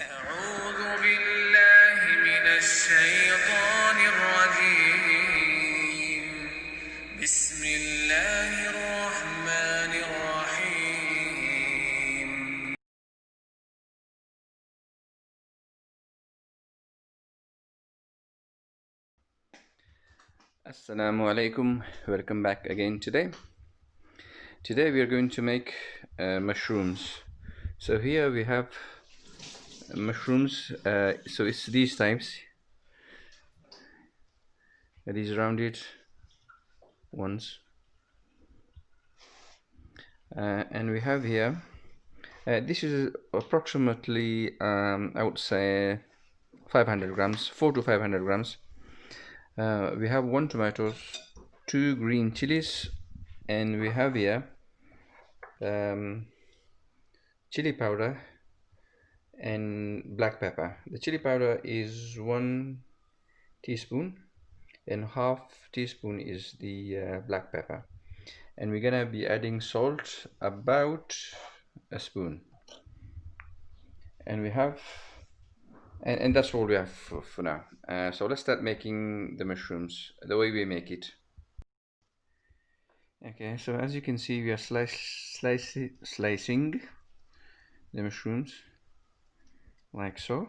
أعوذ بالله من الشيطان الرجيم. بسم الله الرحمن الرحيم. Assalamu alaikum. Welcome back again today. Today we are going to make mushrooms. So here we have mushrooms. So it's these types. These rounded ones. And we have here. This is approximately, I would say, 500 grams, 4 to 500 grams. We have 1 tomato, 2 green chilies, and we have here chili powder and black pepper. The chili powder is 1 teaspoon and half teaspoon is the black pepper, and we're gonna be adding salt about a spoon, and we have and that's all we have for now. So let's start making the mushrooms the way we make it. Okay, so as you can see, we are slicing the mushrooms like so.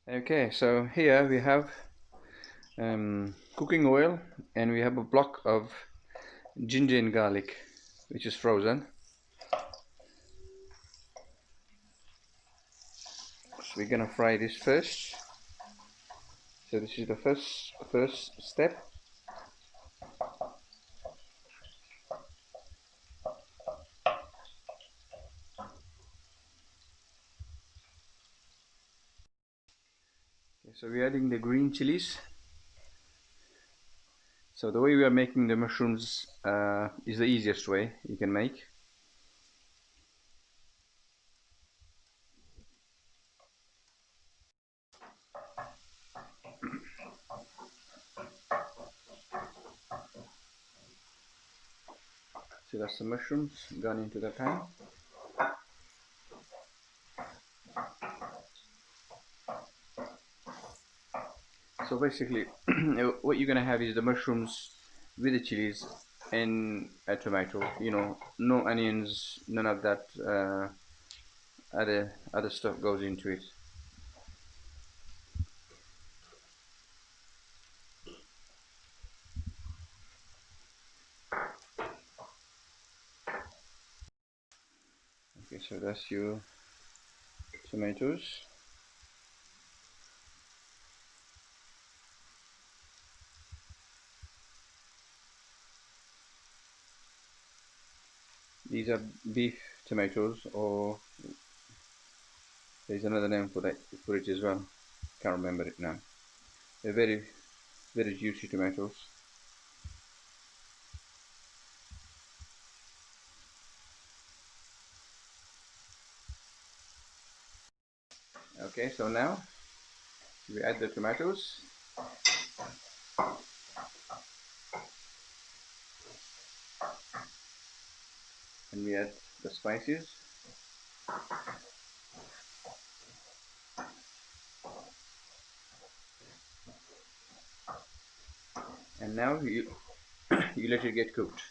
Okay, so here we have cooking oil, and we have a block of ginger and garlic which is frozen. So we're gonna fry this first. So this is the first step. Okay, so we're adding the green chilies. So the way we are making the mushrooms is the easiest way you can make. So that's the mushrooms gone into the pan. So basically what you're gonna have is the mushrooms with the chilies and a tomato, no onions, none of that other stuff goes into it. Okay, so that's your tomatoes. These are beef tomatoes, or there's another name for it as well. Can't remember it now. They're very, very juicy tomatoes. Okay, so now we add the tomatoes. And we add the spices. And now you let it get cooked.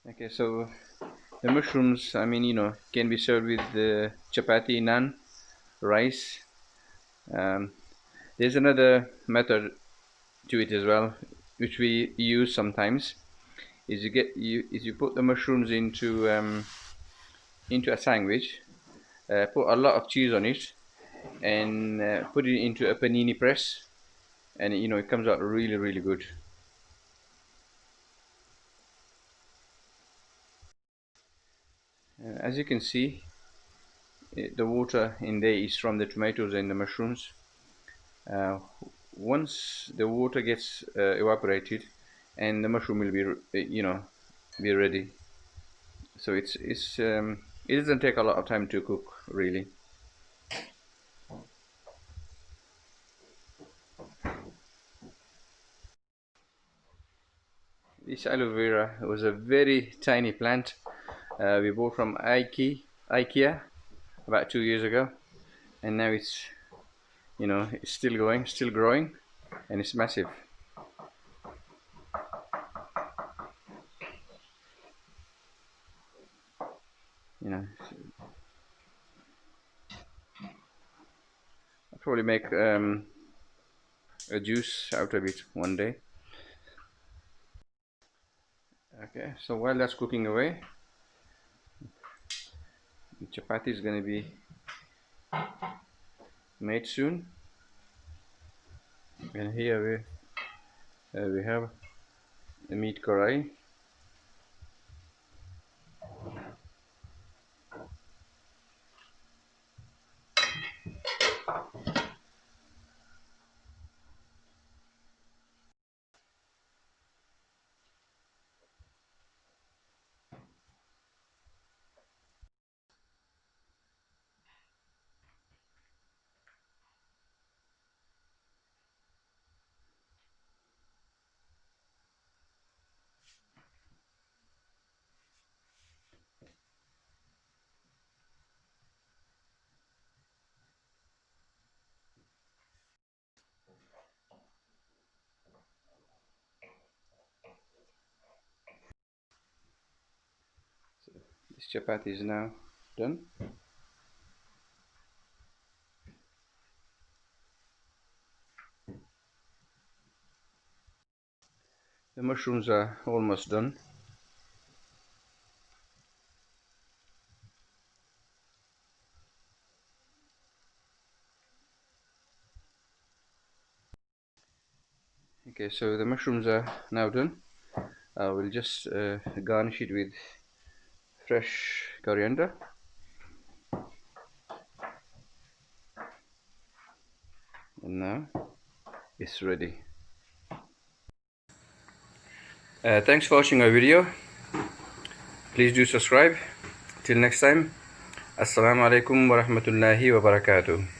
Okay, so the mushrooms, can be served with the chapati, naan, rice. There's another method to it as well, which we use sometimes. Is you put the mushrooms into a sandwich, put a lot of cheese on it, and put it into a panini press, and it comes out really, really good. As you can see, the water in there is from the tomatoes and the mushrooms. Once the water gets evaporated, and the mushroom will be ready. So it doesn't take a lot of time to cook, really. This aloe vera was a very tiny plant we bought from IKEA about 2 years ago, and now it's, you know, it's still going, still growing, and it's massive. You know, I'll probably make a juice out of it one day. Okay, so while that's cooking away, the chapati is going to be made soon. And here we have the meat karai. So this chapati is now done. The mushrooms are almost done. Okay, so the mushrooms are now done. We'll just garnish it with fresh coriander. And now it's ready. Thanks for watching our video. Please do subscribe. Till next time, Assalamu alaikum wa rahmatullahi wa barakatuh.